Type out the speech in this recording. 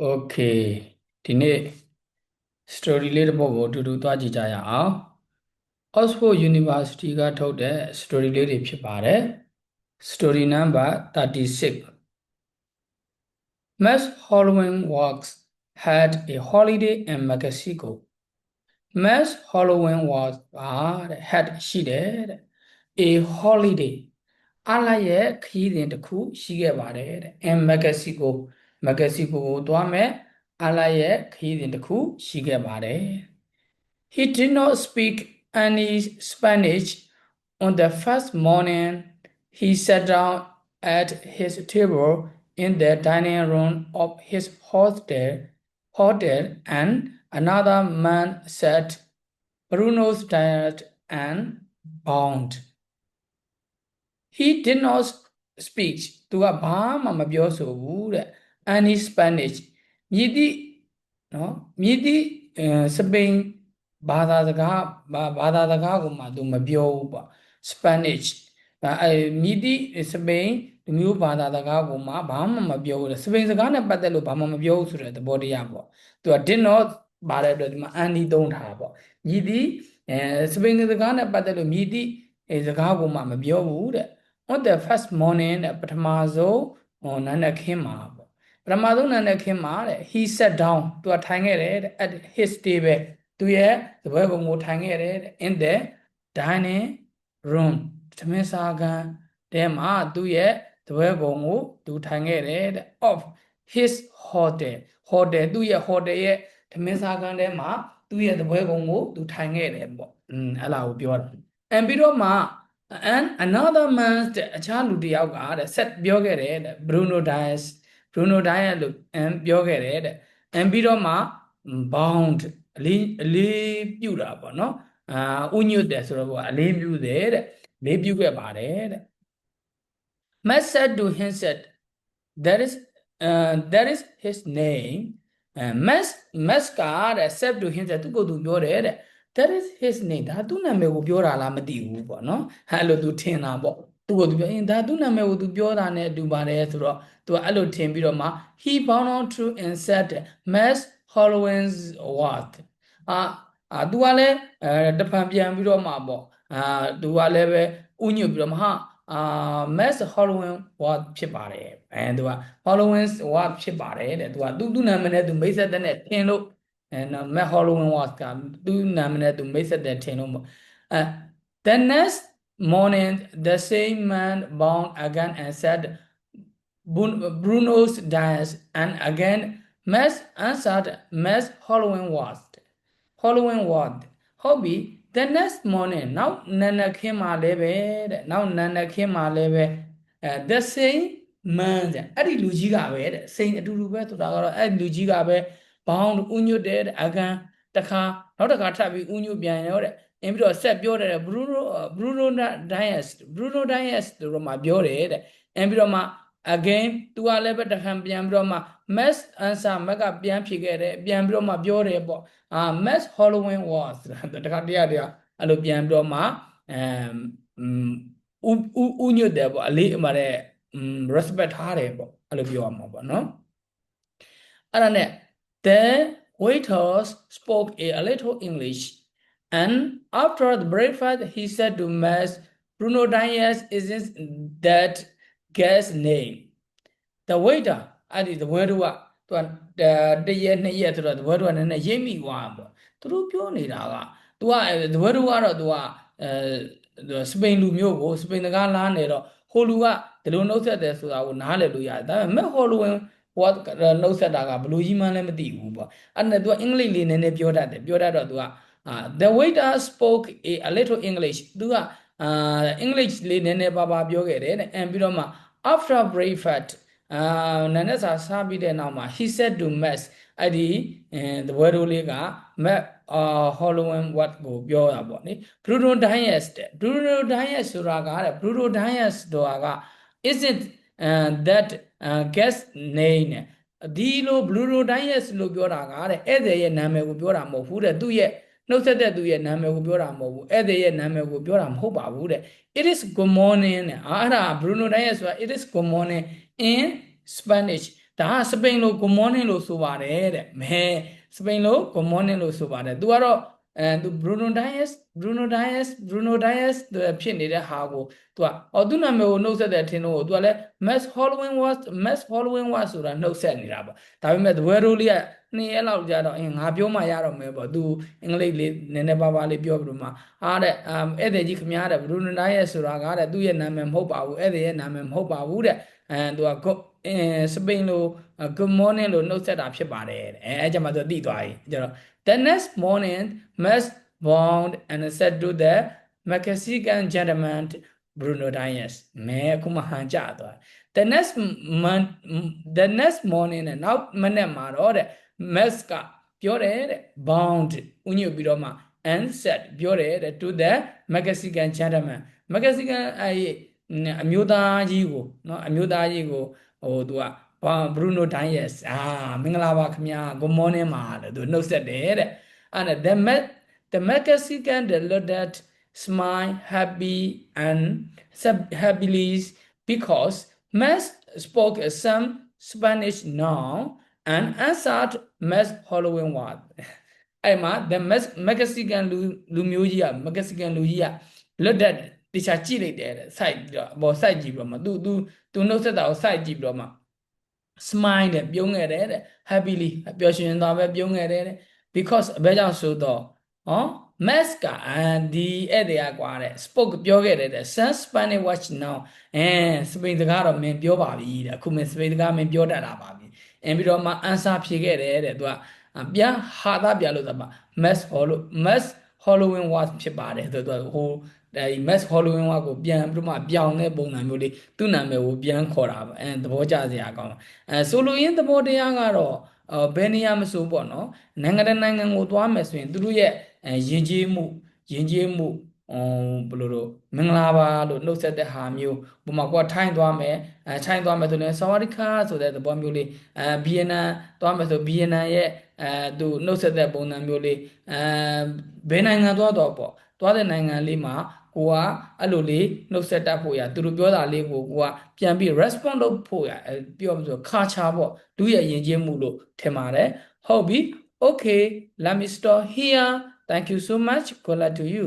Okay ဒီနေ့ story လေးတစ်ပုဒ်ကိုအတူတူသွားကြည့်ကြရအောင် Oxford University ကထုတ်တဲ့ story လေးတွေဖြစ်ပါတယ် story number 36 Max Holloway Walks had a holiday in Mexico Max Holloway was had ရှိတယ်တဲ့ a holiday အလိုက်ရဲ့ခရီးစဉ်တစ်ခုရှိခဲ့ပါတယ်တဲ့ in Mexico Mexico ကိုသွားမယ်အလိုက်ရဲ့ခရီးစဉ်တစ်ခုရှိခဲ့ပါတယ် He did not speak any Spanish on the first morning he sat down at his table in the dining room of his hotel and another man sat Bruno's diet and bound He did not speak သူကဘာမှမပြောဆိုဘူးတဲ့ any Spanish မြည်သည့်နော်မြည်သည့်စပိန်ဘာသာစကားကိုမှသူမပြောဘူးပေါ့ Spanish မြည်သည့်စပိန်လူမျိုးဘာသာစကားကိုမှဘာမှမပြောဘူးစပိန်စကားနဲ့ပတ်သက်လို့ဘာမှမပြောဘူးဆိုတဲ့သဘောတရားပေါ့သူက did not ပါတဲ့အတွက်ဒီမှာ any သုံးထားတာပေါ့မြည်သည့်စပိန်စကားနဲ့ပတ်သက်လို့မြည်သည့်စကားကိုမှမပြောဘူးတဲ့On the first morning ပထမဆုံးနံနက်ခင်းမှာပေါ့ပထမဆုံးနံနက်ခင်းမှာတဲ့ he sat down သူကထိုင်ခဲ့တယ်တဲ့ at his table သူရဲ့စပွဲကုံကိုထိုင်ခဲ့တယ်တဲ့ in the dining room ထမင်းစားခန်းထဲမှာသူရဲ့စပွဲကုံကိုသူထိုင်ခဲ့တယ်တဲ့ of his hotel သူရဲ့ hotel ရဲ့ထမင်းစားခန်းထဲမှာသူရဲ့စပွဲကုံကိုသူထိုင်ခဲ့တယ်ပေါ့အဲ့လာကိုပြောတာပြီးတော့မှand another man အခြားလူတစ်ယောက်ကတဲ့ set ပြောခဲ့တယ်တဲ့ Bruno Dias လို့ပြောခဲ့တယ်တဲ့ပြီးတော့မှ bound အလေးပြုတာပေါ့နော်ဥညွတ်တယ်ဆိုတော့အလေးပြုတယ်တဲ့လေးပြုခဲ့ပါတယ်တဲ့ Matt said to him said that is his name Matt ကတဲ့ said to him သူကိုသူပြောတယ်တဲ့That is his name ဒါသူ့နာမည်ကိုပြောတာလားမသိဘူးပေါ့နော်အဲ့လိုသူထင်တာပေါ့သူ့ကိုသူပြောဒါသူ့နာမည်ကိုသူပြောတာနဲ့အတူပါတယ်ဆိုတော့သူကအဲ့လိုထင်ပြီးတော့မှ he bound on through and said Mass Holloway's what သူကလည်းတဖန်ပြန်ပြီးတော့မှပေါ့သူကလည်းပဲဥညွတ်ပြီးတော့မှMass Holloway what ဖြစ်ပါတယ်သူက Holloway's what ဖြစ်ပါတယ်တဲ့သူနာမည်နဲ့သူမိတ်ဆက်တဲ့ထင်လို့Matt Holloway was ကသူနာမည်နဲ့သူမိတ်ဆက်တဲ့ထင်လို့the next morning the same man bound again and said Bruno's dies and again Matt answered Matt Holloway was ဟုတ်ပြီ the next morning နောက်နံနက်ခင်းမှာလည်းပဲတဲ့နောက်နံနက်ခင်းမှာလည်းပဲthe same man အဲ့ဒီလူကြီးကပဲတဲ့စိန်အတူတူပဲဆိုတာကတော့အဲ့လူကြီးကပဲဘောင်းဥညွတ်တဲ့အာကန်တစ်ခါနောက်တစ်ခါထပ်ပြီးဥညွတ်ပြန်ရောတဲ့ပြီးတော့ဆက်ပြောတယ် Bruno Dias တို့မှပြောတယ်တဲ့ပြီးတော့မှ again သူကလည်းပဲတစ်ခါပြန်ပြီးတော့မှ Max answer Max ကပြန်ဖြေခဲ့တယ်ပြန်ပြီးတော့မှပြောတယ်ပေါ့Max Holloway was တခါတရားအဲ့လိုပြန်ပြီးတော့မှဥညွတ်တယ်ပေါ့အလေးအမှတဲ့ respect ထားတယ်ပေါ့အဲ့လိုပြောရမှာပေါ့နော်အဲ့ဒါနဲ့ The waiters spoke a little English, and after the breakfast, he said to Max, Bruno Dias isn't that guest's name. The waiter, the waiter, the year, the waiter, and the Yemi one. Through Pionira, the waiter, the Spain Lumio, Spain the Galanero, Holua, the Luno said this, I would hallelujah. That may Holua. What no said that blue man uber and the English in a the waiter spoke a little English do English in Baba Biogere and Bidoma after breakfast Nanasa Sabi de Nama he said to Mass ID and the word Uliga met Holloway what go Biola Bonnie Bruno Dias Suraga Bruno Dias Doaga isn't that guest name ဒီလို Bruno Dias လို့ပြောတာကတဲ့ဧည့်သည်ရဲ့နာမည်ကိုပြောတာမဟုတ်ဘူးတဲ့သူရဲ့နှုတ်ဆက်တဲ့သူရဲ့နာမည်ကိုပြောတာမဟုတ်ဘူးဧည့်သည်ရဲ့နာမည်ကိုပြောတာမဟုတ်ပါဘူးတဲ့ It is good morning တဲ့အဲ့ဒါ Bruno Dias ဆိုတာ It is good morning in Spanish ဒါစပိန်လို good morning လို့ဆိုပါတယ်တဲ့မဲစပိန်လို good morning လို့ဆိုပါတယ်သူကတော့သူ Bruno Dias ဖြစ်နေတဲ့ဟာကိုသူကသူ့နာမည်ကိုနှုတ်ဆက်တဲ့အထင်တော့သူကလည်း Max Holloway was ဆိုတာနှုတ်ဆက်နေတာပေါ့ဒါပေမဲ့ the word လေးက2ရက်လောက်ကြာတော့ငါပြောမှရတော့မယ်ပေါ့သူအင်္ဂလိပ်လေးနည်းနည်းပါးပါးလေးပြောပြီးတော့မှတဲ့ဧည့်သည်ကြီးခင်ဗျားတဲ့ Bruno Dias ဆိုတာကတဲ့သူ့ရဲ့နာမည်မဟုတ်ပါဘူးဧည့်သည်ရဲ့နာမည်မဟုတ်ပါဘူးတဲ့သူကစပိန်လို good morning လို့နှုတ်ဆက်တာဖြစ်ပါတယ်အဲကြမှာသူသိသွားပြီကျတော့ the next morning Max bowed and said to the Mexican gentleman Bruno Dias မဲအခုမှဟန်ကြသွား the next morning နဲ့နောက်မနေ့မှာတော့တဲ့ Max ကပြောတယ်တဲ့ bound ဥညွတ်ပြီးတော့မှ and said ပြောတယ်တဲ့ to the Mexican gentleman Mexican အမျိုးသားကြီးကိုเนาะအမျိုးသားကြီးကိုသူကBruno Dias မင်္ဂလာပါခင်ဗျာ good morning မှာတဲ့သူနှုတ်ဆက်တယ်တဲ့အဲ့ဒါ the Mexican looked at smile happily because Max spoke some Spanish now and answered Max Holloway was အဲ့မှာ the Mexican လူမျိုးကြီးက Mexican လူကြီးက looked at တခြားကြည့်လိုက်တယ်တဲ့ site ပြီးတော့ဘော site ကြည့်ပြီးတော့မှသူနှုတ်ဆက်တာကို site ကြည့်ပြီးတော့မှ smile တဲ့ပြုံးခဲ့တယ်တဲ့ happily ပျော်ရွှင်စွာပဲပြုံးခဲ့တယ်တဲ့ because ဘယ်ကြောင့်ဆိုတော့Max ကဒီဧည့်သည်ကွာတဲ့ spoke ပြောခဲ့တယ်တဲ့ some Spanish watch now စပိန်စကားတော့မင်းပြောပါပြီတဲ့အခုမင်းစပိန်စကားမင်းပြောတတ်တာပါပြီပြီးတော့မှ answer ဖြေခဲ့တယ်တဲ့သူကပြန်ဟာသားပြလို့ဆိုပါ Max Holloway was ဖြစ်ပါတယ်ဆိုတော့ဟိုMax Holloway ကိုပြန်ပြီးတော့မှပြောင်းတဲ့ပုံစံမျိုးလေးသူ့နာမည်ကိုပြန်ခေါ်တာပါသဘောကျစရာကောင်းဆိုလိုရင်းသဘောတရားကတော့ဘယ်နေရာမဆိုပေါ့နော်နိုင်ငံကိုသွားမယ်ဆိုရင်သူတို့ရဲ့ယဉ်ကျေးမှုဘယ်လိုလို့မင်္ဂလာပါလို့နှုတ်ဆက်တဲ့ဟာမျိုးပုံမှာကိုကထိုင်းသွားမယ်ထိုင်းသွားမယ်ဆိုရင်ဆဝါဒီခါဆိုတဲ့သဘောမျိုးလေးဗီယက်နမ်သွားမယ်ဆိုဗီယက်နမ်ရဲ့သူနှုတ်ဆက်တဲ့ပုံစံမျိုးလေးဘယ်နိုင်ငံသွားတော့ပေါ့သွားတဲ့နိုင်ငံလေးမှာကိုကအဲ့လိုလေးနှုတ်ဆက်တတ်ဖို့ရသူတို့ပြောတာလေးကိုကပြန်ပြီး response လုပ်ဖို့ရပြောမှဆို culture ပေါ့လူရဲ့ယဉ်ကျေးမှုလို့ထင်ပါတယ်ဟုတ်ပြီokay let me stop here thank you so much good luck to you